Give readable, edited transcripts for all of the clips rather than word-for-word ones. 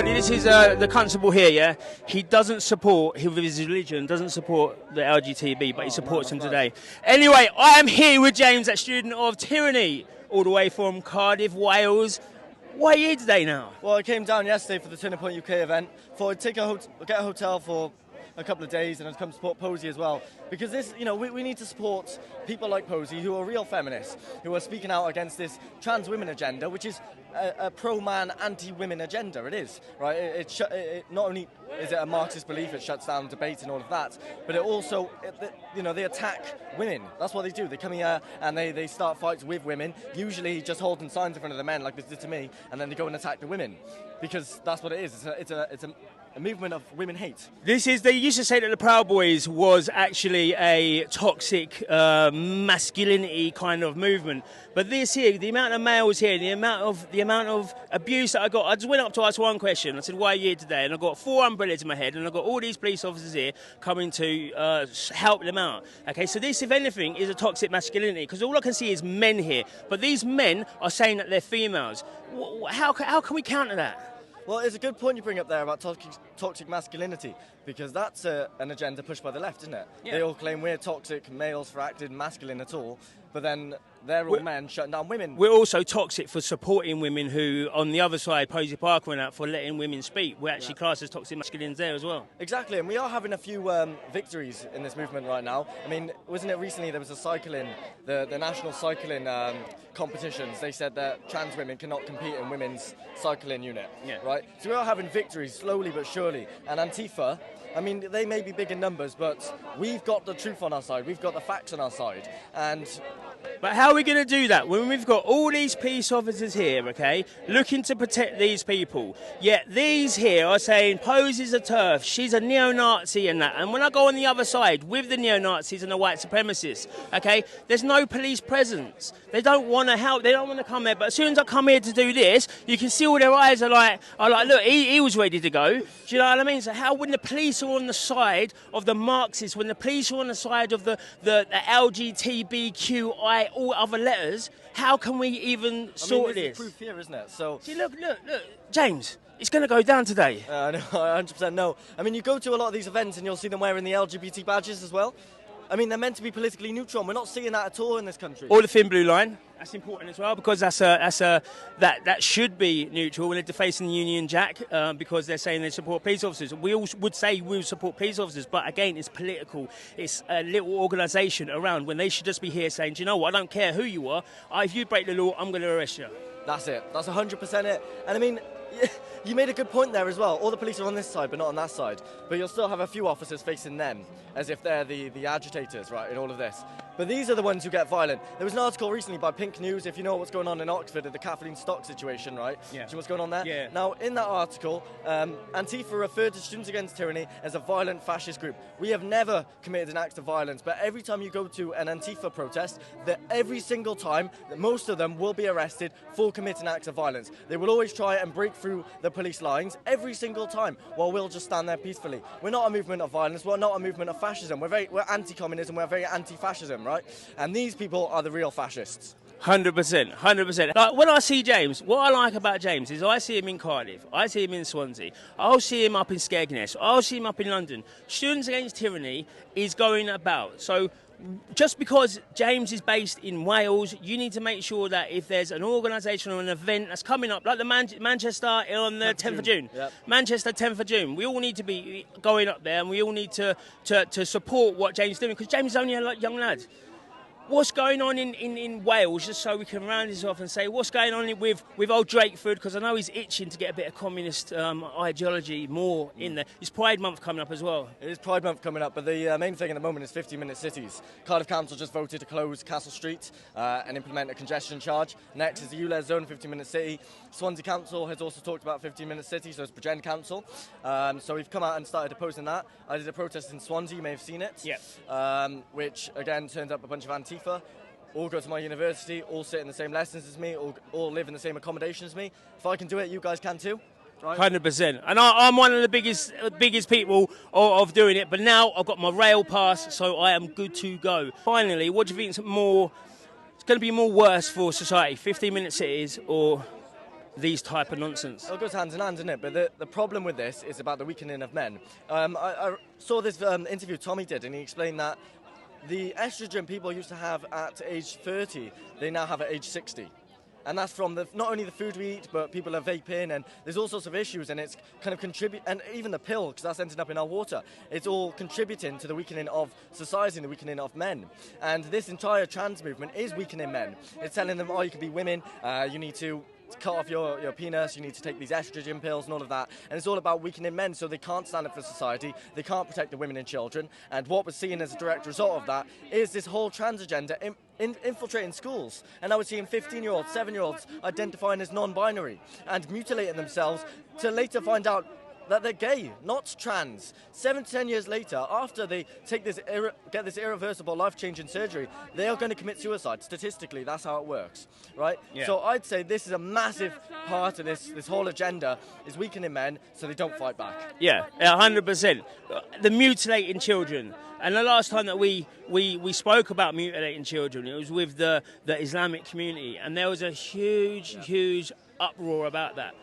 everybody, this is the constable here, yeah? He doesn't support, with his religion, doesn't support the LGTB, but he supports them today. Anyway, I am here with James, that student of Tyranny, all the way from Cardiff, Wales. Why are you here today now? Well, I came down yesterday for the Turning Point UK event. Thought I'd get a hotel for a couple of days and I'd come support Posey as well. Because this, we need to support people like Posey who are real feminists, who are speaking out against this trans women agenda, which is a pro-man, anti-women agenda. It is, right? It not only is it a Marxist belief, it shuts down debate and all of that, but it also, they attack women. That's what they do. They come here and they start fights with women, usually just holding signs in front of the men like they did to me, and then they go and attack the women. Because that's what it is. It's a movement of women hate. They used to say that the Proud Boys was actually a toxic masculinity kind of movement. But this here, the amount of males here, the amount of abuse that I got, I just went up to ask one question. I said, why are you here today? And I got 4 umbrellas in my head, and I got all these police officers here coming to help them out. Okay, so this, if anything, is a toxic masculinity, because all I can see is men here. But these men are saying that they're females. How can we counter that? Well, it's a good point you bring up there about toxic masculinity, because that's an agenda pushed by the left, isn't it? Yeah. They all claim we're toxic males for acting masculine at all, but then they're all men shutting down women. We're also toxic for supporting women who, on the other side, Posey Parker went out for letting women speak. We're actually classed as toxic masculines there as well. Exactly, and we are having a few victories in this movement right now. I mean, wasn't it recently there was a cycling, the national cycling competitions, they said that trans women cannot compete in women's cycling unit, right? So we are having victories slowly but surely, and Antifa, I mean, they may be big in numbers, but we've got the truth on our side. We've got the facts on our side. But how are we going to do that when we've got all these police officers here, okay, looking to protect these people? Yet these here are saying Posey's a TERF, she's a neo-Nazi and that. And when I go on the other side with the neo-Nazis and the white supremacists, okay, there's no police presence. They don't want to help. They don't want to come here. But as soon as I come here to do this, you can see all their eyes are like, look, he was ready to go. Do you know what I mean? So how, when the police are on the side of the Marxists, when the police are on the side of the LGBTQI, all other letters, how can we even sort this? Proof here, isn't it? So see, look, James, it's going to go down today. No, 100% no. I mean, you go to a lot of these events and you'll see them wearing the LGBT badges as well. I mean, they're meant to be politically neutral. We're not seeing that at all in this country. Or the thin blue line. That's important as well, because that should be neutral when they're defacing the Union Jack, because they're saying they support police officers. We all would say we support police officers, but again, it's political. It's a little organisation around when they should just be here saying, do you know what, I don't care who you are. If you break the law, I'm going to arrest you. That's it. That's 100% it. And I mean, you made a good point there as well. All the police are on this side, but not on that side. But you'll still have a few officers facing them, as if they're the agitators, right, in all of this. But these are the ones who get violent. There was an article recently by Pink News, if you know what's going on in Oxford, at the Kathleen Stock situation, right? Yeah. Do you know what's going on there? Yeah. Now, in that article, Antifa referred to Students Against Tyranny as a violent fascist group. We have never committed an act of violence, but every time you go to an Antifa protest, every single time, most of them will be arrested for committing acts of violence. They will always try and break through the police lines every single time, while we'll just stand there peacefully. We're not a movement of violence, we're not a movement of fascism. We're anti-communism, we're very anti-fascism, right? And these people are the real fascists. 100%. Like, when I see James, what I like about James is I see him in Cardiff, I see him in Swansea, I'll see him up in Skegness, I'll see him up in London. Students Against Tyranny is going about. So just because James is based in Wales, you need to make sure that if there's an organisation or an event that's coming up, like the Manchester on the 10th of June, yep. Manchester 10th of June, we all need to be going up there, and we all need to support what James is doing, because James is only a young lad. What's going on in Wales, just so we can round this off and say what's going on with old Drakeford, because I know he's itching to get a bit of communist ideology more in there. It's Pride Month coming up as well. It is Pride Month coming up, but the main thing at the moment is 15-minute cities. Cardiff Council just voted to close Castle Street and implement a congestion charge. Next is the ULEZ zone, 15-minute city. Swansea Council has also talked about 15-minute city, so it's Bridgend Council. So we've come out and started opposing that. I did a protest in Swansea, you may have seen it, which again turned up a bunch of Antifa. All go to my university, all sit in the same lessons as me, all live in the same accommodation as me. If I can do it, you guys can too. Right? 100%. And I'm one of the biggest people of doing it, but now I've got my rail pass, so I am good to go. Finally, what do you think it's going to be more worse for society, 15-minute cities or these type of nonsense. It goes hand in hand, doesn't it? But the problem with this is about the weakening of men. I saw this interview Tommy did, and he explained that the estrogen people used to have at age 30, they now have at age 60. And that's from not only the food we eat, but people are vaping, and there's all sorts of issues, and it's kind of and even the pill, because that's ended up in our water, it's all contributing to the weakening of society and the weakening of men. And this entire trans movement is weakening men. It's telling them, oh, you can be women, you need to cut off your penis, you need to take these estrogen pills and all of that. And it's all about weakening men, so they can't stand up for society, they can't protect the women and children. And what we're seeing as a direct result of that is this whole trans agenda infiltrating schools. And now we're seeing 15-year-olds, 7-year-olds identifying as non-binary and mutilating themselves to later find out that they're gay, not trans. 7 to 10 years later, after they take get this irreversible, life-changing surgery, they are going to commit suicide. Statistically, that's how it works, right? Yeah. So I'd say this is a massive part of this whole agenda, is weakening men so they don't fight back. Yeah, 100%. The mutilating children. And the last time that we spoke about mutilating children, it was with the Islamic community, and there was a huge uproar about that.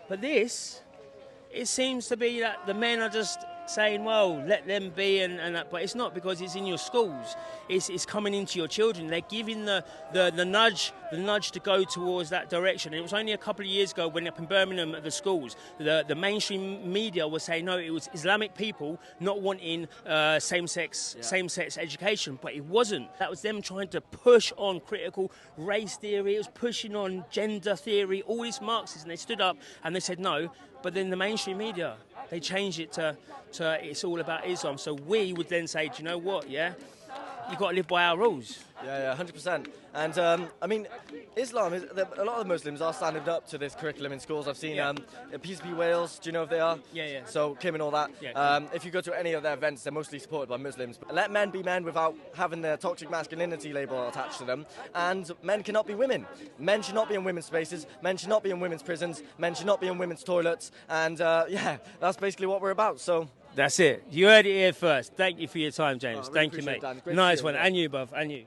But this, it seems to be that the men are just saying, well, let them be, and that, but it's not, because it's in your schools. It's coming into your children. They're giving the nudge to go towards that direction. And it was only a couple of years ago when up in Birmingham at the schools, the mainstream media was saying, no, it was Islamic people not wanting same-sex education, but it wasn't. That was them trying to push on critical race theory. It was pushing on gender theory, all these Marxists, and they stood up and they said no. But then the mainstream media, they changed it to it's all about Islam. So we would then say, do you know what, yeah? You've got to live by our rules. Yeah, 100%. And, I mean, Islam, a lot of the Muslims are standing up to this curriculum in schools. I've seen PCP Wales, do you know if they are? Yeah. So, Kim and all that. Yeah. If you go to any of their events, they're mostly supported by Muslims. Let men be men without having the toxic masculinity label attached to them. And men cannot be women. Men should not be in women's spaces. Men should not be in women's prisons. Men should not be in women's toilets. And, that's basically what we're about. So That's it. You heard it here first. Thank you for your time, James. Really Thank you, mate. appreciate it, Dan. Great to Nice see you, one. mate. And you, bruv. And you.